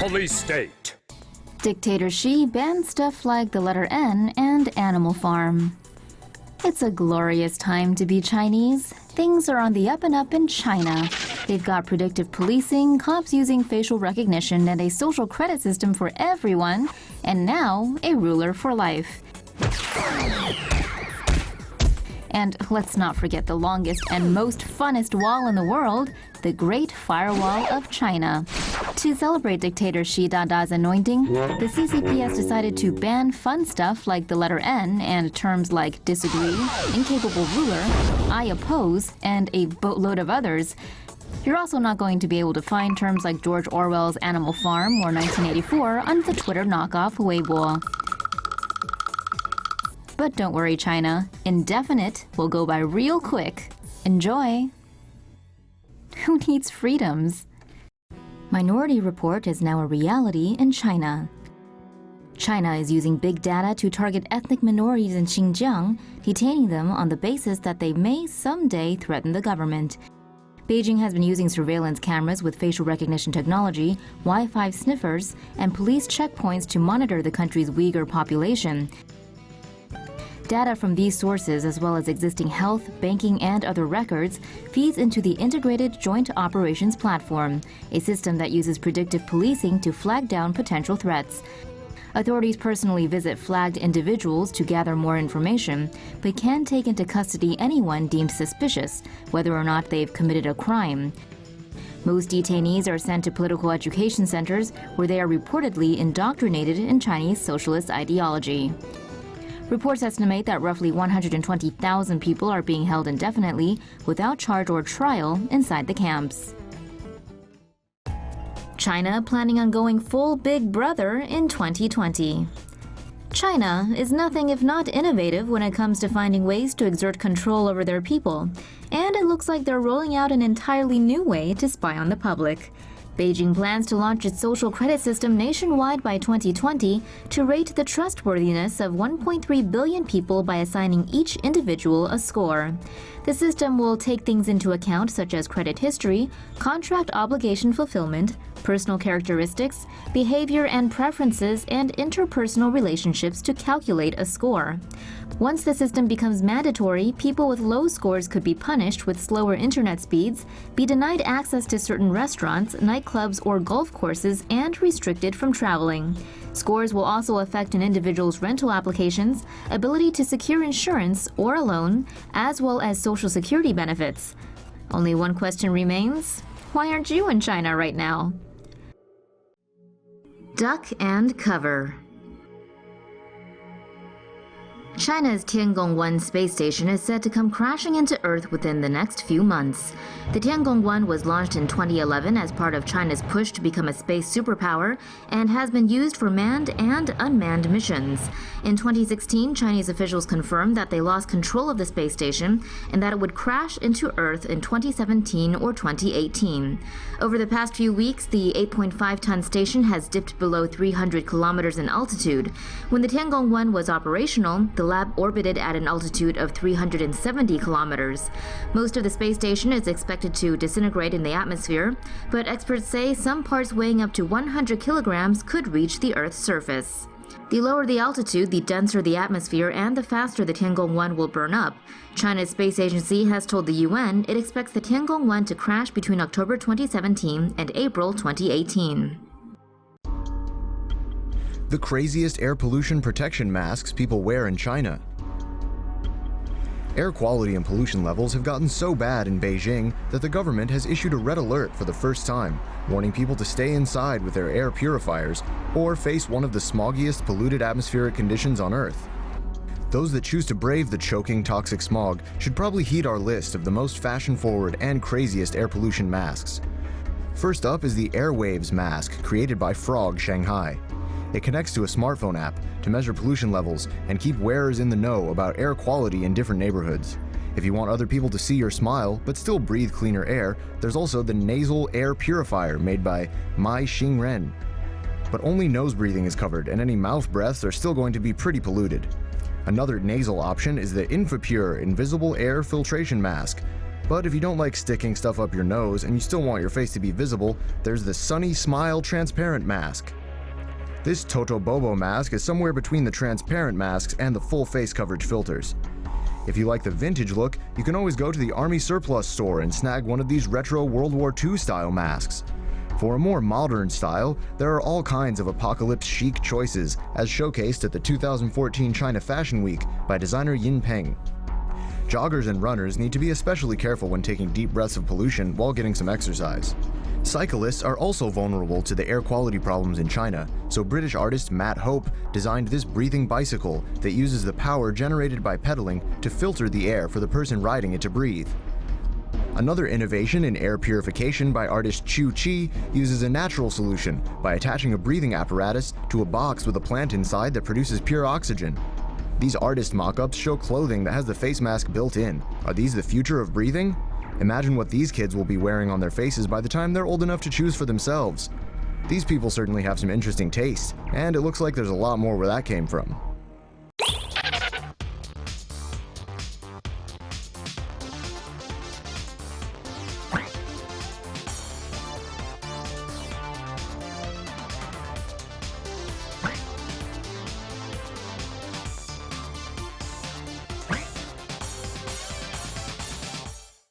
police state. Dictator Xi bans stuff like the letter N and Animal Farm. It's a glorious time to be Chinese. Things are on the up and up in China. They've got predictive policing, cops using facial recognition, and a social credit system for everyone, and now a ruler for life. And let's not forget the longest and most funnest wall in the world, the Great Firewall of China. To celebrate dictator Xi Dada's anointing, the CCP has decided to ban fun stuff like the letter N and terms like disagree, incapable ruler, I oppose, and a boatload of others. You're also not going to be able to find terms like George Orwell's Animal Farm or 1984 on the Twitter knockoff Weibo. But don't worry, China. Indefinite will go by real quick. Enjoy! Who needs freedoms? Minority Report is now a reality in China. China is using big data to target ethnic minorities in Xinjiang, detaining them on the basis that they may someday threaten the government. Beijing has been using surveillance cameras with facial recognition technology, Wi-Fi sniffers, and police checkpoints to monitor the country's Uyghur population. Data from these sources, as well as existing health, banking, and other records, feeds into the Integrated Joint Operations Platform, a system that uses predictive policing to flag down potential threats. Authorities personally visit flagged individuals to gather more information, but can take into custody anyone deemed suspicious, whether or not they've committed a crime. Most detainees are sent to political education centers, where they are reportedly indoctrinated in Chinese socialist ideology. Reports estimate that roughly 120,000 people are being held indefinitely, without charge or trial, inside the camps. China planning on going full Big Brother in 2020. China is nothing if not innovative when it comes to finding ways to exert control over their people, and it looks like they're rolling out an entirely new way to spy on the public. Beijing plans to launch its social credit system nationwide by 2020 to rate the trustworthiness of 1.3 billion people by assigning each individual a score. The system will take things into account such as credit history, contract obligation fulfillment, personal characteristics, behavior and preferences, and interpersonal relationships to calculate a score. Once the system becomes mandatory, people with low scores could be punished with slower internet speeds, be denied access to certain restaurants, nightclubs, or golf courses, and restricted from traveling. Scores will also affect an individual's rental applications, ability to secure insurance or a loan, as well as social security benefits. Only one question remains: why aren't you in China right now? Duck and cover. China's Tiangong-1 space station is set to come crashing into Earth within the next few months. The Tiangong-1 was launched in 2011 as part of China's push to become a space superpower and has been used for manned and unmanned missions. In 2016, Chinese officials confirmed that they lost control of the space station and that it would crash into Earth in 2017 or 2018. Over the past few weeks, the 8.5-ton station has dipped below 300 kilometers in altitude. When the Tiangong-1 was operational, the lab orbited at an altitude of 370 kilometers. Most of the space station is expected to disintegrate in the atmosphere, but experts say some parts weighing up to 100 kilograms could reach the Earth's surface. The lower the altitude, the denser the atmosphere, and the faster the Tiangong-1 will burn up. China's space agency has told the UN it expects the Tiangong-1 to crash between October 2017 and April 2018. The craziest air pollution protection masks people wear in China. Air quality and pollution levels have gotten so bad in Beijing that the government has issued a red alert for the first time, warning people to stay inside with their air purifiers or face one of the smoggiest polluted atmospheric conditions on Earth. Those that choose to brave the choking toxic smog should probably heed our list of the most fashion-forward and craziest air pollution masks. First up is the Airwaves mask created by Frog Shanghai. It connects to a smartphone app to measure pollution levels and keep wearers in the know about air quality in different neighborhoods. If you want other people to see your smile but still breathe cleaner air, there's also the nasal air purifier made by Mai Xingren. But only nose breathing is covered, and any mouth breaths are still going to be pretty polluted. Another nasal option is the InfaPure Invisible Air Filtration Mask. But if you don't like sticking stuff up your nose and you still want your face to be visible, there's the Sunny Smile Transparent Mask. This Toto Bobo mask is somewhere between the transparent masks and the full face coverage filters. If you like the vintage look, you can always go to the Army Surplus store and snag one of these retro World War II style masks. For a more modern style, there are all kinds of apocalypse chic choices, as showcased at the 2014 China Fashion Week by designer Jinping. Joggers and runners need to be especially careful when taking deep breaths of pollution while getting some exercise. Cyclists are also vulnerable to the air quality problems in China, so British artist Matt Hope designed this breathing bicycle that uses the power generated by pedaling to filter the air for the person riding it to breathe. Another innovation in air purification by artist Chu Chi uses a natural solution by attaching a breathing apparatus to a box with a plant inside that produces pure oxygen. These artist mock-ups show clothing that has the face mask built in. Are these the future of breathing? Imagine what these kids will be wearing on their faces by the time they're old enough to choose for themselves. These people certainly have some interesting taste, and it looks like there's a lot more where that came from.